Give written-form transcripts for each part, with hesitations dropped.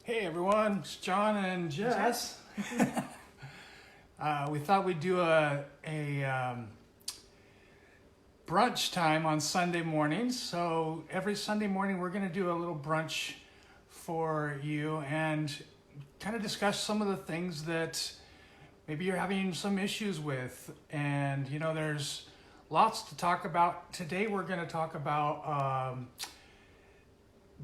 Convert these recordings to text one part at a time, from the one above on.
Hey everyone, it's Jon and Jess. We thought we'd do a brunch time on Sunday mornings. So every Sunday morning we're going to do a little brunch for you and kind of discuss some of the things that maybe you're having some issues with. And you know, there's lots to talk about. Today we're going to talk about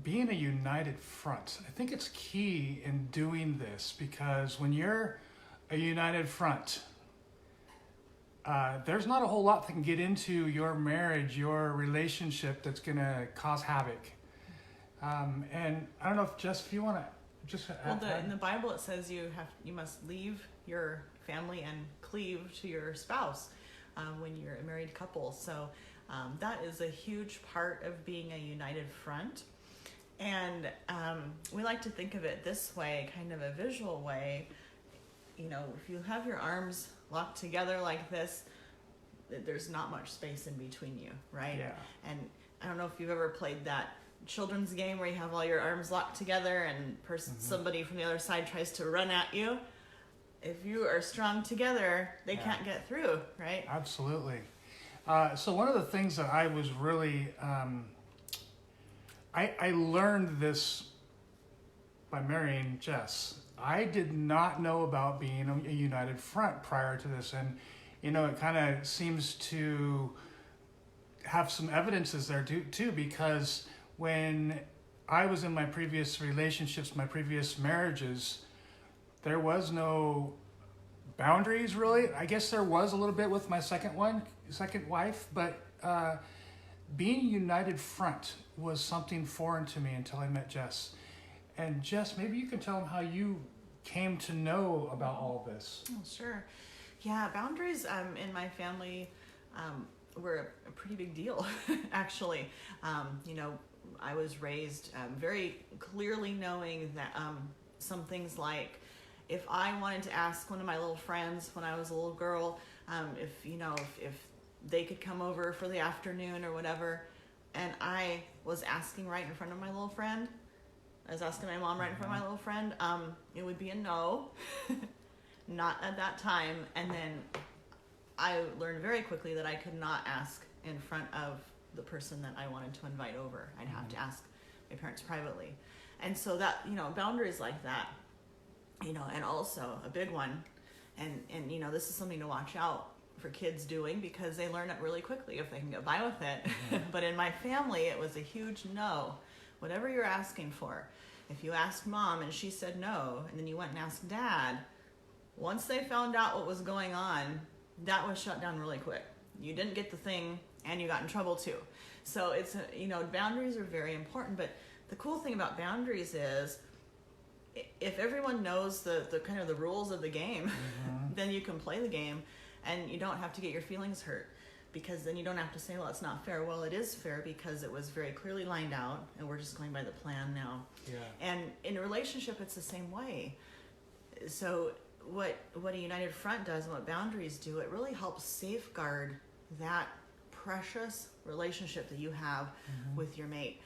being a united front. I think it's key in doing this because when you're a united front, there's not a whole lot that can get into your marriage, your relationship that's going to cause havoc. And I don't know if Jess, if you want to just in the Bible it says you must leave your family and cleave to your spouse when you're a married couple. So that is a huge part of being a united front. And we like to think of it this way, kind of a visual way. You know, if you have your arms locked together like this, there's not much space in between you, right? Yeah. And I don't know if you've ever played that children's game where you have all your arms locked together and somebody from the other side tries to run at you. If you are strong together, they can't get through, right? Absolutely. So one of the things that I was really... I learned this by marrying Jess. I did not know about being a united front prior to this. And, you know, it kind of seems to have some evidences there too, because when I was in my previous relationships, my previous marriages, there was no boundaries really. I guess there was a little bit with my second wife, but being a united front was something foreign to me until I met Jess. And Jess, maybe you can tell them how you came to know about all of this. Oh, sure. Yeah, boundaries in my family were a pretty big deal, actually. You know, I was raised very clearly knowing that some things like if I wanted to ask one of my little friends when I was a little girl, if they could come over for the afternoon or whatever, and I was asking right in front of my little friend, I was asking my mom right in front of my little friend, it would be a no, not at that time. And then I learned very quickly that I could not ask in front of the person that I wanted to invite over. I'd have to ask my parents privately. And so that, you know, boundaries like that, you know, and also a big one, and you know, this is something to watch out for kids doing because they learn it really quickly if they can get by with it. Mm-hmm. But in my family, it was a huge no. Whatever you're asking for. If you asked mom and she said no, and then you went and asked dad, once they found out what was going on, that was shut down really quick. You didn't get the thing and you got in trouble too. So it's, you know, boundaries are very important. But the cool thing about boundaries is if everyone knows the kind of the rules of the game, then you can play the game. And you don't have to get your feelings hurt because then you don't have to say, well, it's not fair. Well, it is fair because it was very clearly lined out and we're just going by the plan now. Yeah. And in a relationship, it's the same way. So what a united front does and what boundaries do, it really helps safeguard that precious relationship that you have with your mate.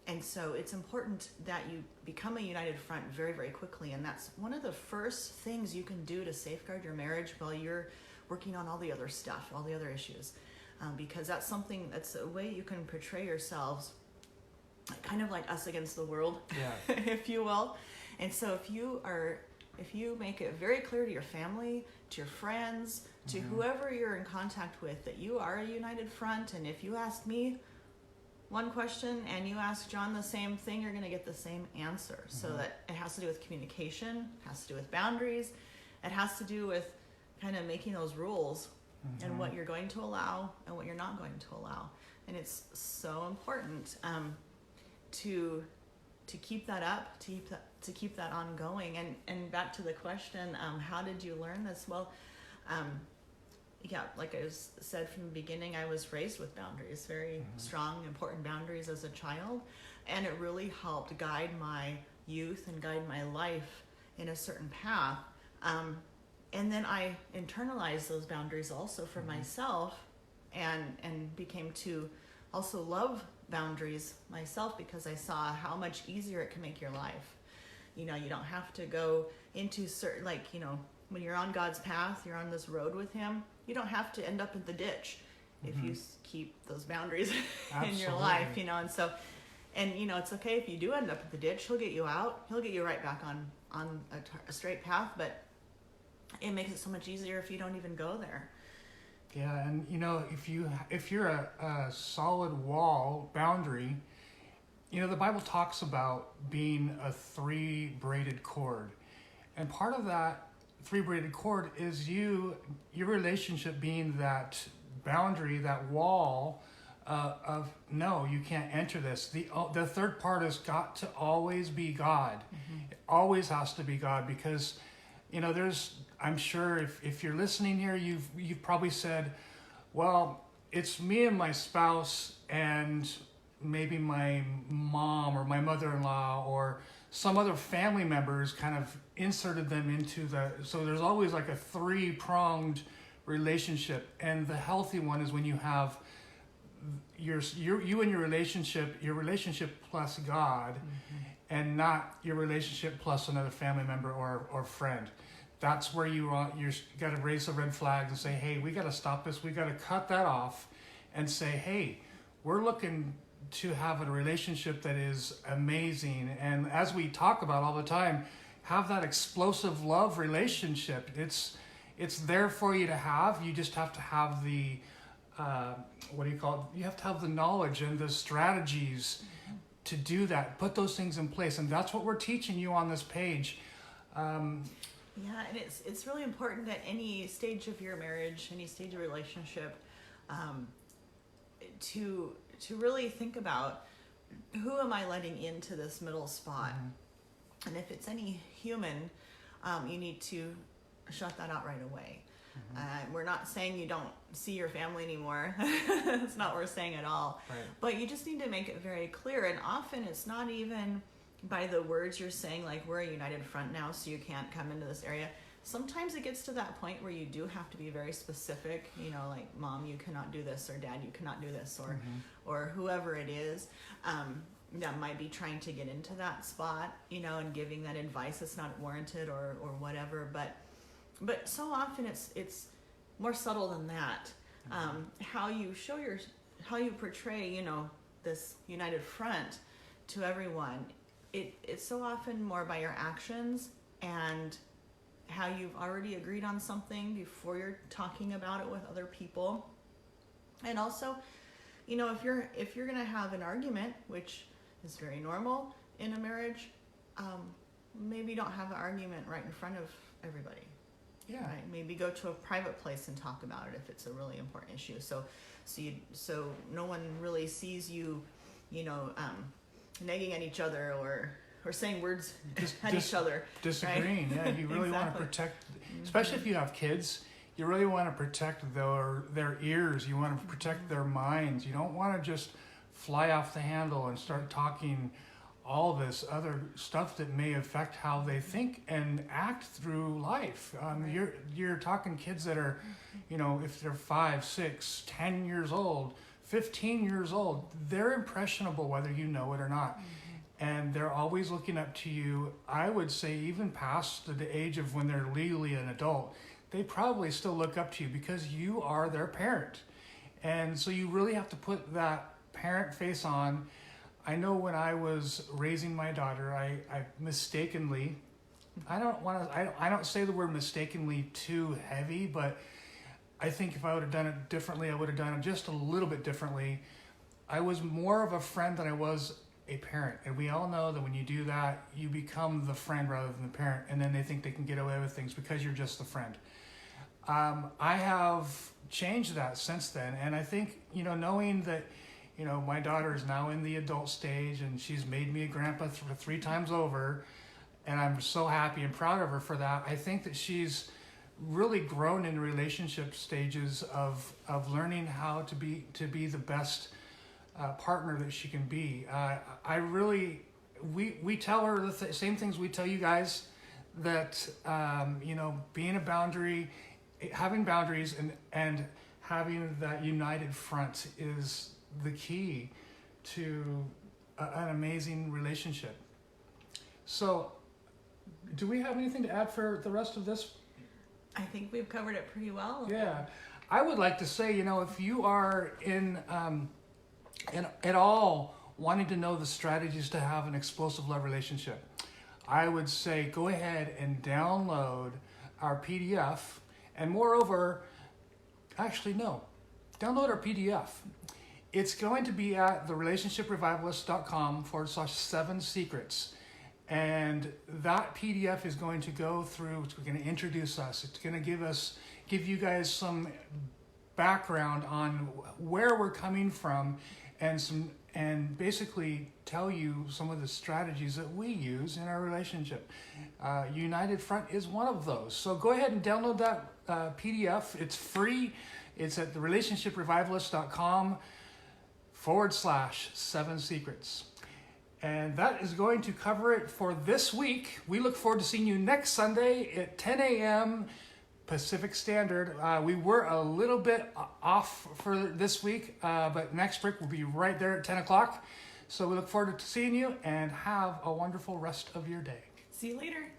And so it's important that you become a united front very, very quickly. And that's one of the first things you can do to safeguard your marriage while you're working on all the other stuff, all the other issues. Because that's a way you can portray yourselves kind of like us against the world, if you will. And so if you make it very clear to your family, to your friends, to whoever you're in contact with, that you are a united front, and if you ask me one question and you ask Jon the same thing, you're going to get the same answer. So that it has to do with communication, it has to do with boundaries, it has to do with kind of making those rules and what you're going to allow and what you're not going to allow. And it's so important to keep that up, to keep that ongoing. And back to the question, how did you learn this? Well, like I said from the beginning, I was raised with boundaries, very strong, important boundaries as a child. And it really helped guide my youth and guide my life in a certain path. And then I internalized those boundaries also for myself and became to also love boundaries myself because I saw how much easier it can make your life. You don't have to go into certain, like, when you're on God's path, you're on this road with him, you don't have to end up in the ditch if you keep those boundaries in your life, and so, and it's okay if you do end up in the ditch. He'll get you out. He'll get you right back on a straight path, but it makes it so much easier if you don't even go there. Yeah, and if you're a solid wall boundary, the Bible talks about being a 3-braided cord, and part of that 3-braided cord is your relationship being that boundary, that wall of no, you can't enter this. The third part has got to always be God. It always has to be God, because I'm sure if you're listening here, you've probably said, well, it's me and my spouse and maybe my mom or my mother-in-law or some other family members kind of inserted them into so there's always like a 3-pronged relationship, and the healthy one is when you have you and your relationship plus God, and not your relationship plus another family member or friend. That's where you got to raise the red flags and say, hey, we got to stop this. We got to cut that off and say, hey, we're looking to have a relationship that is amazing. And as we talk about all the time, have that explosive love relationship. It's there for you to have. You just have to have the, you have to have the knowledge and the strategies to do that. Put those things in place. And that's what we're teaching you on this page. Yeah, and it's really important at any stage of your marriage, any stage of relationship, to really think about, who am I letting into this middle spot? And if it's any human, you need to shut that out right away. We're not saying you don't see your family anymore. That's not what we're saying at all. Right. But you just need to make it very clear. And often it's not even by the words you're saying, like, we're a united front now, so you can't come into this area. Sometimes it gets to that point where you do have to be very specific, like, Mom, you cannot do this, or Dad, you cannot do this, or whoever it is that might be trying to get into that spot, and giving that advice that's not warranted or whatever. But so often it's more subtle than that. How you how you portray, this united front to everyone. It's so often more by your actions and how you've already agreed on something before you're talking about it with other people. And also, if you're going to have an argument, which is very normal in a marriage, maybe don't have an argument right in front of everybody. Yeah. Right? Maybe go to a private place and talk about it if it's a really important issue. So no one really sees you, nagging at each other or saying words at each other. Disagreeing, right? Yeah. You really want to protect, especially if you have kids, you really want to protect their ears. You want to protect their minds. You don't want to just fly off the handle and start talking all this other stuff that may affect how they think and act through life. You're talking kids that are, if they're 5, 6, 10 years old, 15 years old, they're impressionable whether you know it or not. And they're always looking up to you. I would say even past the age of when they're legally an adult, they probably still look up to you because you are their parent. And so you really have to put that parent face on. I know when I was raising my daughter, I mistakenly, I don't say the word mistakenly too heavy, but I think if I would have done it differently, I would have done it just a little bit differently. I was more of a friend than I was a parent. And we all know that when you do that, you become the friend rather than the parent. And then they think they can get away with things because you're just the friend. I have changed that since then. And I think, knowing that, my daughter is now in the adult stage and she's made me a grandpa 3 times over. And I'm so happy and proud of her for that. I think that she's really grown in relationship stages of learning how to be the best partner that she can be. We tell her the same things we tell you guys, that being a boundary, having boundaries and having that united front is the key to an amazing relationship. So Do we have anything to add for the rest of this? I think we've covered it pretty well. Yeah. I would like to say, if you are in at all wanting to know the strategies to have an explosive love relationship, I would say go ahead and download our PDF. And moreover, actually, no, download our PDF. It's going to be at therelationshiprevivalist.com/7 secrets. And that PDF is going to go through, it's going to introduce us. It's going to give you guys some background on where we're coming from and basically tell you some of the strategies that we use in our relationship. United Front is one of those. So go ahead and download that PDF. It's free. It's at therelationshiprevivalist.com/7 secrets. And that is going to cover it for this week. We look forward to seeing you next Sunday at 10 a.m. Pacific Standard. We were a little bit off for this week, but next week we'll be right there at 10 o'clock. So we look forward to seeing you and have a wonderful rest of your day. See you later.